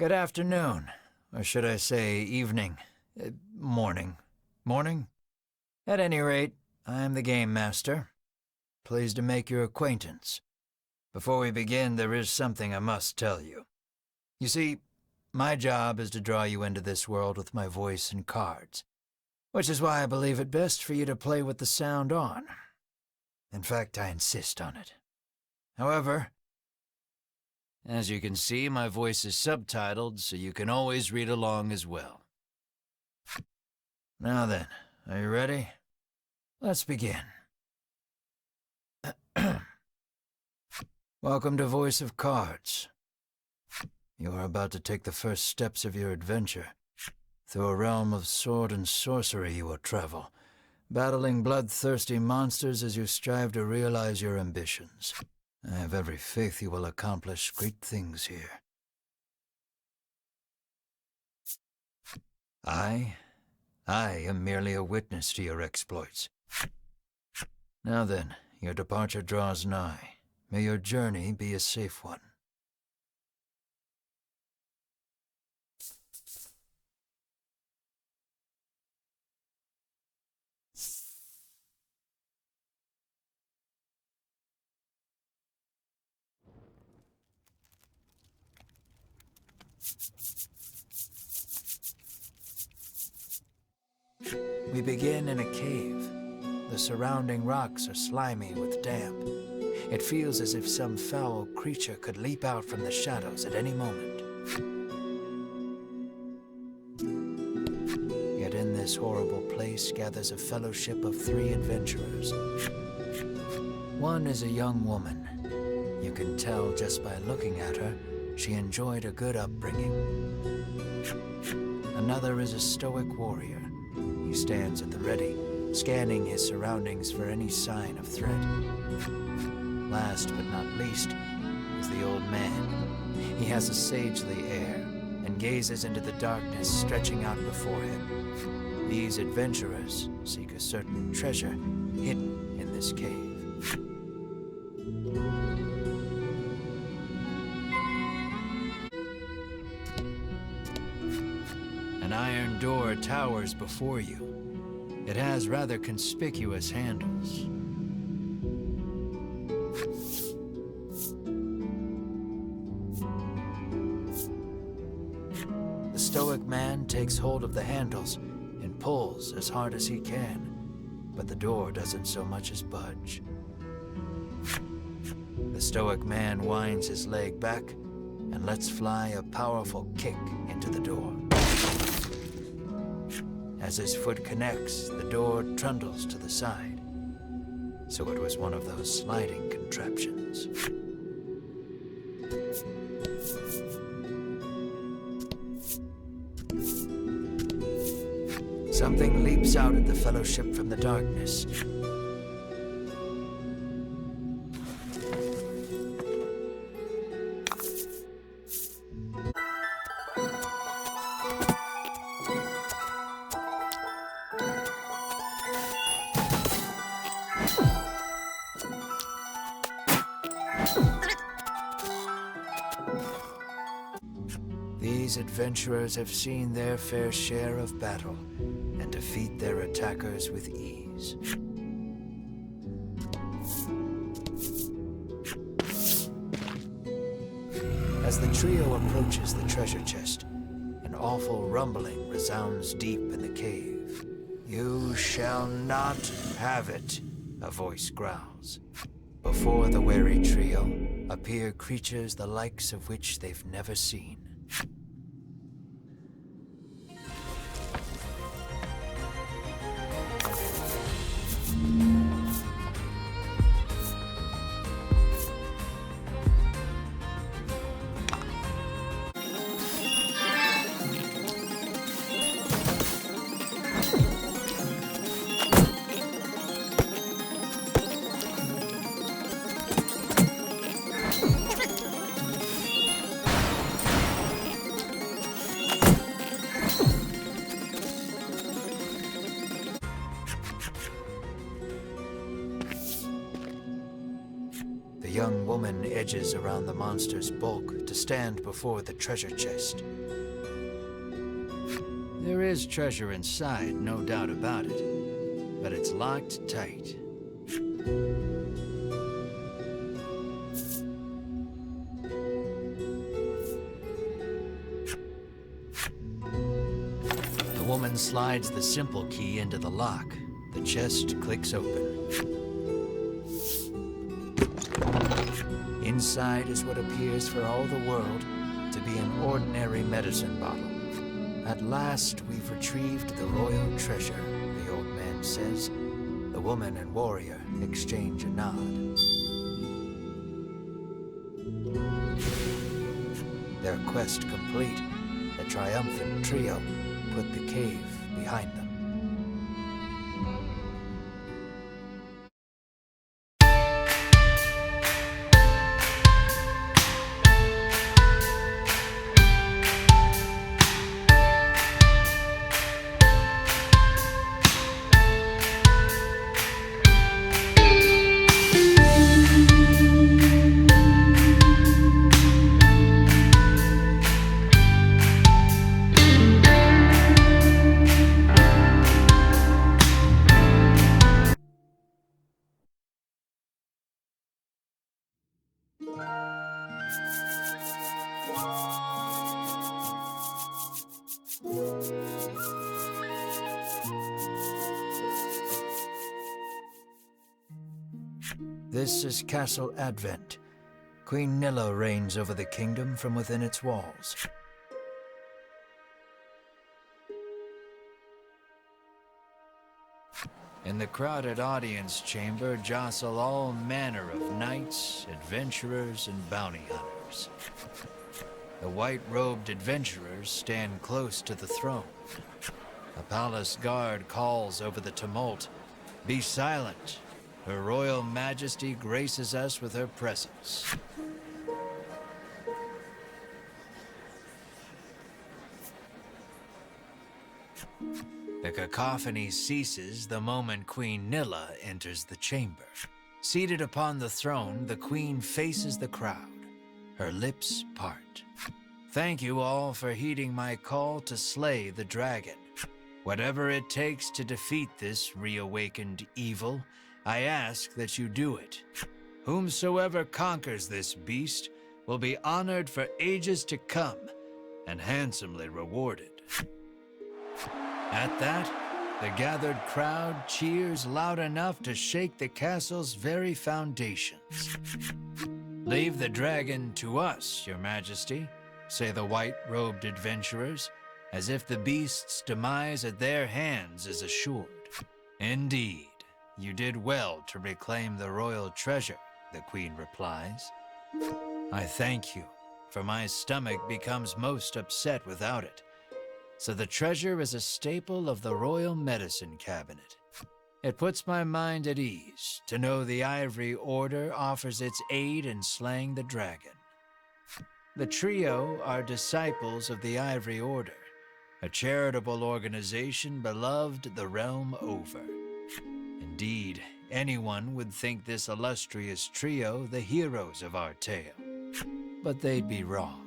Good afternoon, or should I say evening, morning. Morning? At any rate, I am the Game Master. Pleased to make your acquaintance. Before we begin, there is something I must tell you. You see, my job is to draw you into this world with my voice and cards, which is why I believe it best for you to play with the sound on. In fact, I insist on it. However, as you can see, my voice is subtitled, so you can always read along as well. Now then, are you ready? Let's begin. Welcome to Voice of Cards. You are about to take the first steps of your adventure. Through a realm of sword and sorcery you will travel, battling bloodthirsty monsters as you strive to realize your ambitions. I have every faith you will accomplish great things here. I am merely a witness to your exploits. Now then, your departure draws nigh. May your journey be a safe one. We begin in a cave. The surrounding rocks are slimy with damp. It feels as if some foul creature could leap out from the shadows at any moment. Yet in this horrible place gathers a fellowship of 3 adventurers. One is a young woman. You can tell just by looking at her, she enjoyed a good upbringing. Another is a stoic warrior. He stands at the ready, scanning his surroundings for any sign of threat. Last but not least is the old man. He has a sagely air and gazes into the darkness stretching out before him. These adventurers seek a certain treasure hidden in this cave. An iron door towers before you. It has rather conspicuous handles. The stoic man takes hold of the handles and pulls as hard as he can, but the door doesn't so much as budge. The stoic man winds his leg back and lets fly a powerful kick into the door. As his foot connects, the door trundles to the side. So it was one of those sliding contraptions. Something leaps out at the fellowship from the darkness. These adventurers have seen their fair share of battle and defeat their attackers with ease. As the trio approaches the treasure chest, an awful rumbling resounds deep in the cave. "You shall not have it," a voice growls. Before the wary trio appear creatures the likes of which they've never seen. The young woman woman edges around the monster's bulk to stand before the treasure chest. There is treasure inside, no doubt about it, but it's locked tight. The woman slides the simple key into the lock. The chest clicks open. Inside is what appears for all the world to be an ordinary medicine bottle. At last we've retrieved the royal treasure, the old man says. The woman and warrior exchange a nod. Their quest complete, the triumphant trio put the cave behind them. This is Castle Advent. Queen Nilla reigns over the kingdom from within its walls. In the crowded audience chamber jostle all manner of knights, adventurers, and bounty hunters. The white-robed adventurers stand close to the throne. A palace guard calls over the tumult, "Be silent! Her Royal Majesty graces us with her presence." The cacophony ceases the moment Queen Nilla enters the chamber. Seated upon the throne, the Queen faces the crowd. Her lips part. "Thank you all for heeding my call to slay the dragon. Whatever it takes to defeat this reawakened evil, I ask that you do it. Whomsoever conquers this beast will be honored for ages to come and handsomely rewarded." At that, the gathered crowd cheers loud enough to shake the castle's very foundations. "Leave the dragon to us, Your Majesty," say the white-robed adventurers, as if the beast's demise at their hands is assured. "Indeed. You did well to reclaim the royal treasure," the Queen replies. "I thank you, for my stomach becomes most upset without it. So the treasure is a staple of the royal medicine cabinet. It puts my mind at ease to know the Ivory Order offers its aid in slaying the dragon. The trio are disciples of the Ivory Order, a charitable organization beloved the realm over. Indeed, anyone would think this illustrious trio the heroes of our tale. But they'd be wrong.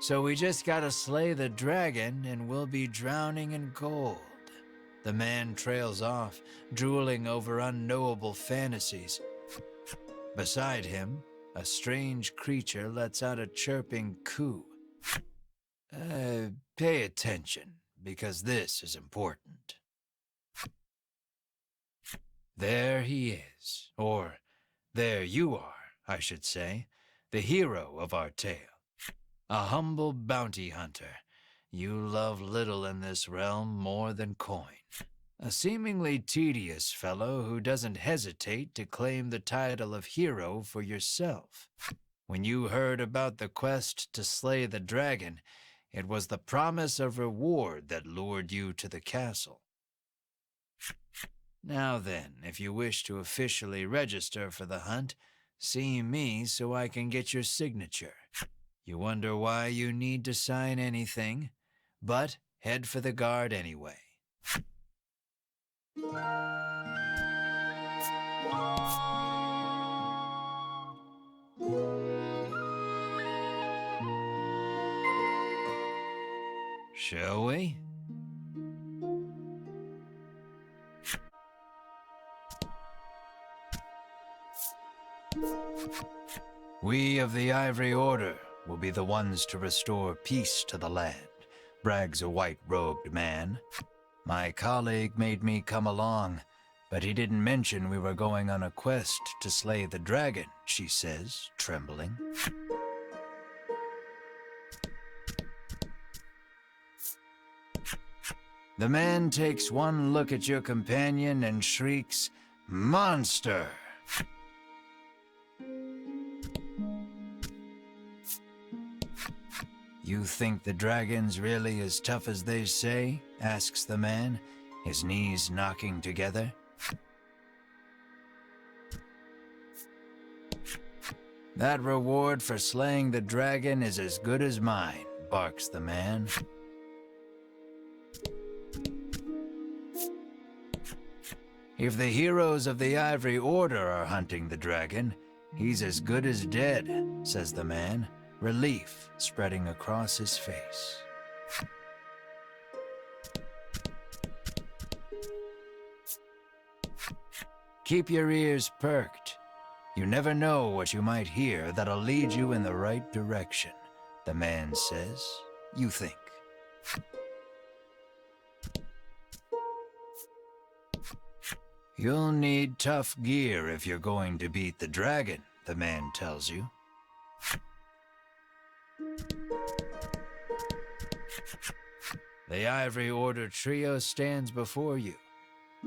So we just gotta slay the dragon and we'll be drowning in gold." The man trails off, drooling over unknowable fantasies. Beside him, a strange creature lets out a chirping coo. Pay attention, because this is important. There he is, or there you are, I should say, the hero of our tale. A humble bounty hunter. You love little in this realm more than coin. A seemingly tedious fellow who doesn't hesitate to claim the title of hero for yourself. When you heard about the quest to slay the dragon, it was the promise of reward that lured you to the castle. Now then, if you wish to officially register for the hunt, see me so I can get your signature. You wonder why you need to sign anything, but head for the guard anyway. Shall we? We of the Ivory Order will be the ones to restore peace to the land, brags a white-robed man. My colleague made me come along, but he didn't mention we were going on a quest to slay the dragon, she says, trembling. The man takes one look at your companion and shrieks, "Monster!" You think the dragon's really as tough as they say? Asks the man, his knees knocking together. That reward for slaying the dragon is as good as mine, barks the man. If the heroes of the Ivory Order are hunting the dragon, he's as good as dead, says the man, relief spreading across his face. Keep your ears perked. You never know what you might hear that'll lead you in the right direction, the man says. You think. You'll need tough gear if you're going to beat the dragon, the man tells you. The Ivory Order trio stands before you.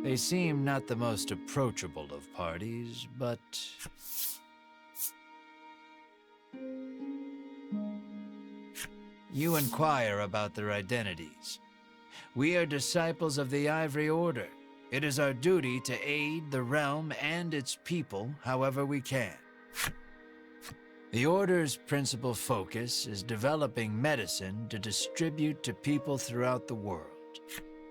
They seem not the most approachable of parties, but... You inquire about their identities. We are disciples of the Ivory Order. It is our duty to aid the realm and its people however we can. The Order's principal focus is developing medicine to distribute to people throughout the world.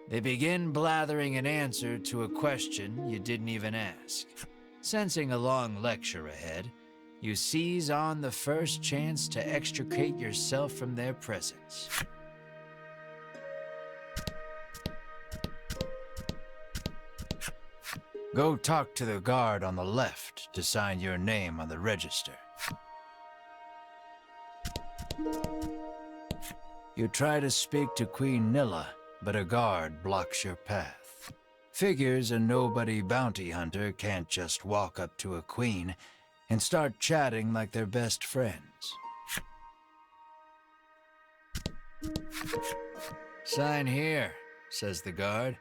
They begin blathering an answer to a question you didn't even ask. Sensing a long lecture ahead, you seize on the first chance to extricate yourself from their presence. Go talk to the guard on the left to sign your name on the register. You try to speak to Queen Nilla, but a guard blocks your path. Figures a nobody bounty hunter can't just walk up to a queen and start chatting like they're best friends. Sign here, says the guard,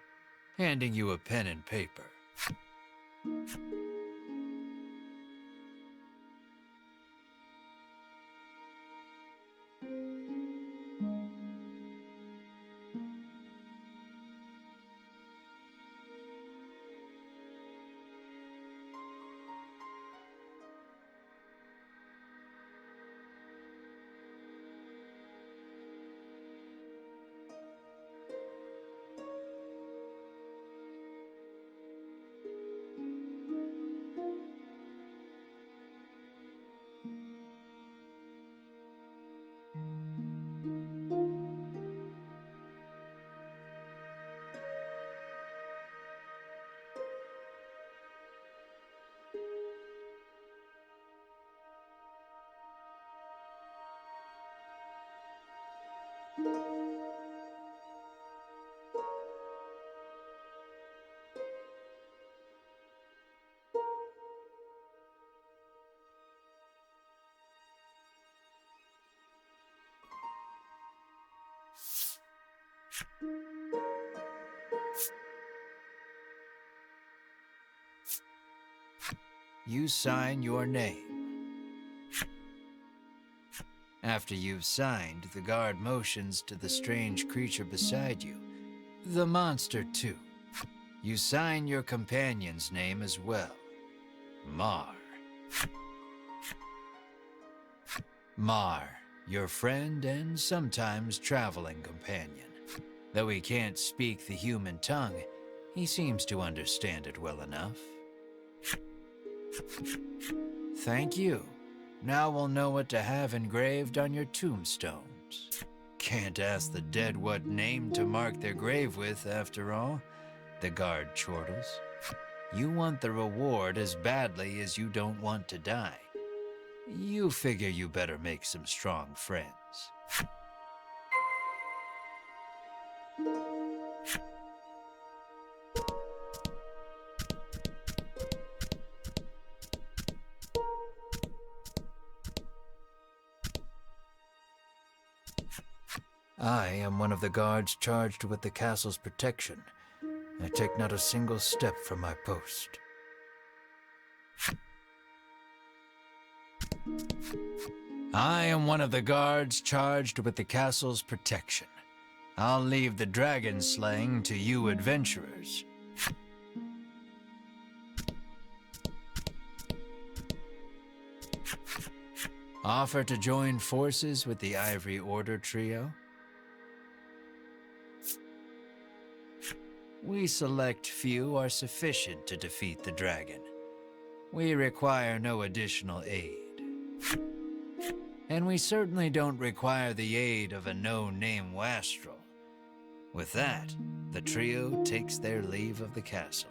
handing you a pen and paper. You sign your name. After you've signed, the guard motions to the strange creature beside you, the monster too. You sign your companion's name as well, Mar. Mar, your friend and sometimes traveling companion. Though he can't speak the human tongue, He seems to understand it well enough. Thank you. Now we'll know what to have engraved on your tombstones. Can't ask the dead what name to mark their grave with, after all, the guard chortles. You want the reward as badly as you don't want to die. You figure you better make some strong friends. I am one of the guards charged with the castle's protection. I take not a single step from my post. I am one of the guards charged with the castle's protection. I'll leave the dragon slaying to you adventurers. Offer to join forces with the Ivory Order trio? We select few are sufficient to defeat the dragon. We require no additional aid. And we certainly don't require the aid of a no-name wastrel. With that, the trio takes their leave of the castle.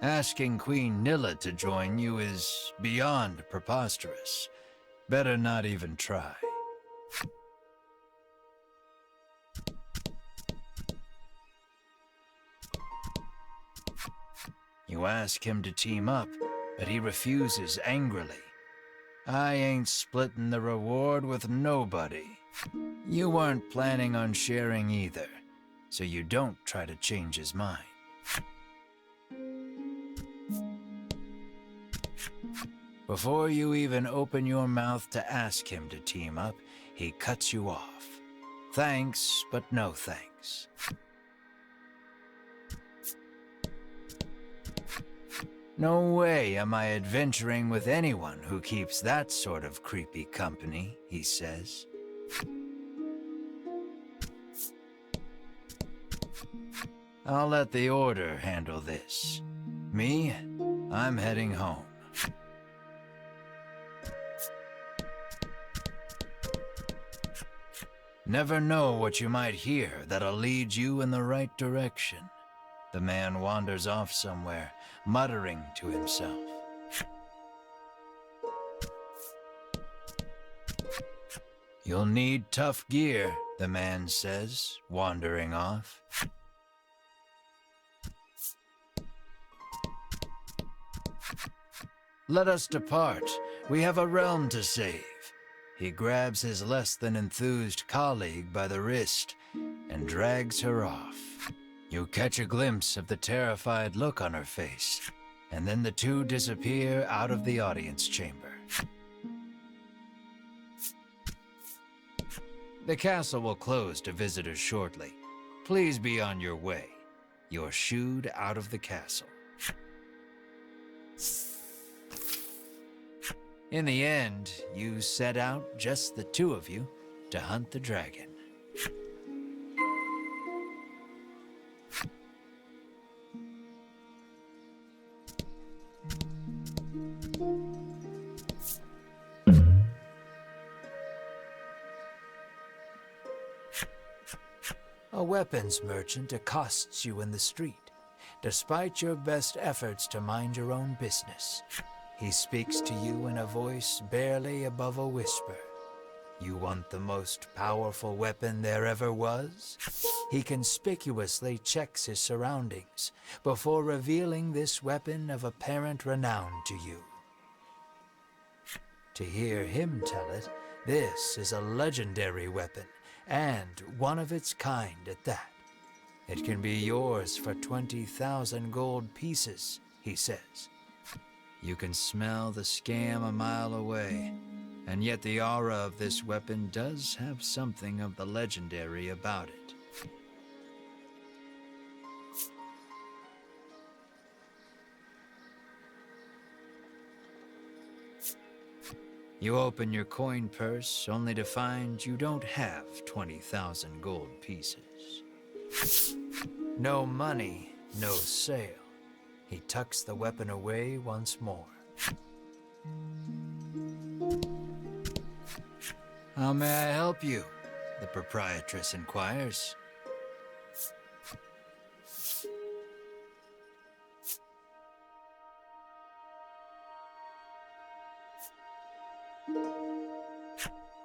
Asking Queen Nilla to join you is beyond preposterous. Better not even try. You ask him to team up, but he refuses angrily. I ain't splitting the reward with nobody. You weren't planning on sharing either, so you don't try to change his mind. Before you even open your mouth to ask him to team up, he cuts you off. Thanks, but no thanks. No way am I adventuring with anyone who keeps that sort of creepy company, he says. I'll let the Order handle this. Me, I'm heading home. Never know what you might hear that'll lead you in the right direction. The man wanders off somewhere, muttering to himself. You'll need tough gear, the man says, wandering off. Let us depart. We have a realm to save. He grabs his less than enthused colleague by the wrist and drags her off. You catch a glimpse of the terrified look on her face, and then the two disappear out of the audience chamber. The castle will close to visitors shortly. Please be on your way. You're shooed out of the castle. In the end, you set out, just the two of you, to hunt the dragon. A weapons merchant accosts you in the street, despite your best efforts to mind your own business. He speaks to you in a voice barely above a whisper. You want the most powerful weapon there ever was? He conspicuously checks his surroundings before revealing this weapon of apparent renown to you. To hear him tell it, this is a legendary weapon, and one of its kind at that. It can be yours for 20,000 gold pieces, he says. You can smell the scam a mile away, and yet the aura of this weapon does have something of the legendary about it. You open your coin purse only to find you don't have 20,000 gold pieces. No money, no sale. He tucks the weapon away once more. How may I help you? The proprietress inquires.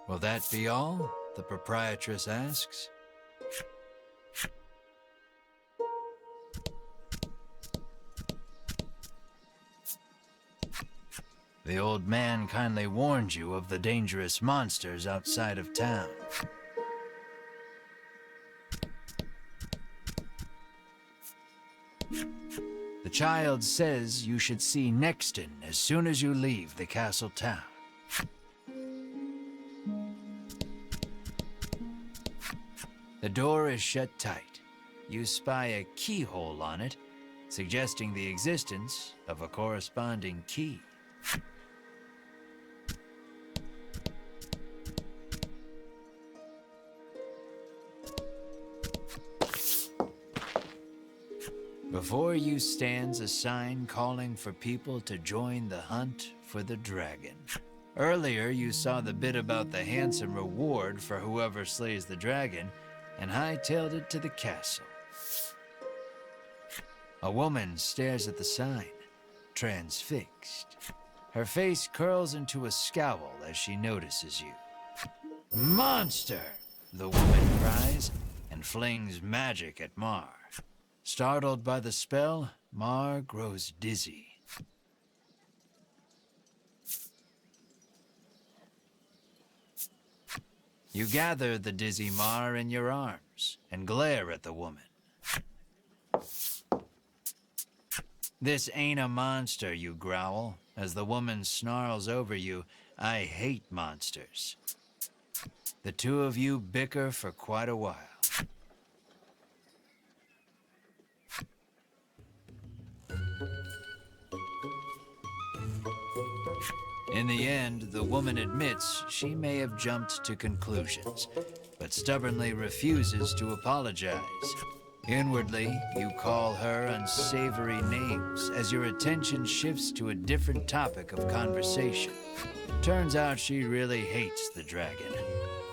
Will that be all? The proprietress asks. The old man kindly warned you of the dangerous monsters outside of town. The child says you should see Nexton as soon as you leave the castle town. The door is shut tight. You spy a keyhole on it, suggesting the existence of a corresponding key. Before you stands a sign calling for people to join the hunt for the dragon. Earlier, you saw the bit about the handsome reward for whoever slays the dragon, and hightailed it to the castle. A woman stares at the sign, transfixed. Her face curls into a scowl as she notices you. "Monster!" the woman cries, and flings magic at Mar. Startled by the spell, Mar grows dizzy. You gather the dizzy Mar in your arms and glare at the woman. "This ain't a monster," you growl, as the woman snarls over you. "I hate monsters." The two of you bicker for quite a while. In the end, the woman admits she may have jumped to conclusions, but stubbornly refuses to apologize. Inwardly, you call her unsavory names as your attention shifts to a different topic of conversation. Turns out she really hates the dragon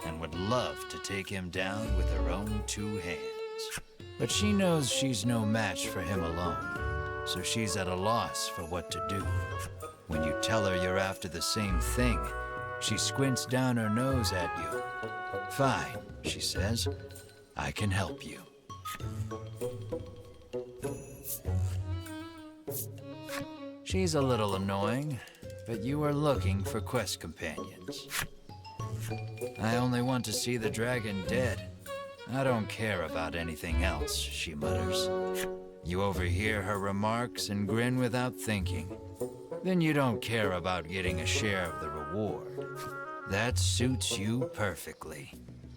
and would love to take him down with her own two hands. But she knows she's no match for him alone, so she's at a loss for what to do. When you tell her you're after the same thing, she squints down her nose at you. "Fine," she says. "I can help you." She's a little annoying, but you are looking for quest companions. "I only want to see the dragon dead. I don't care about anything else," she mutters. You overhear her remarks and grin without thinking. Then you don't care about getting a share of the reward. That suits you perfectly.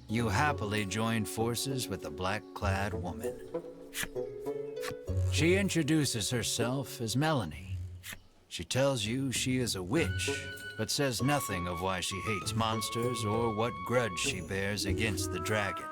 You happily join forces with the black-clad woman. She introduces herself as Melanie. She tells you she is a witch, but says nothing of why she hates monsters or what grudge she bears against the dragon.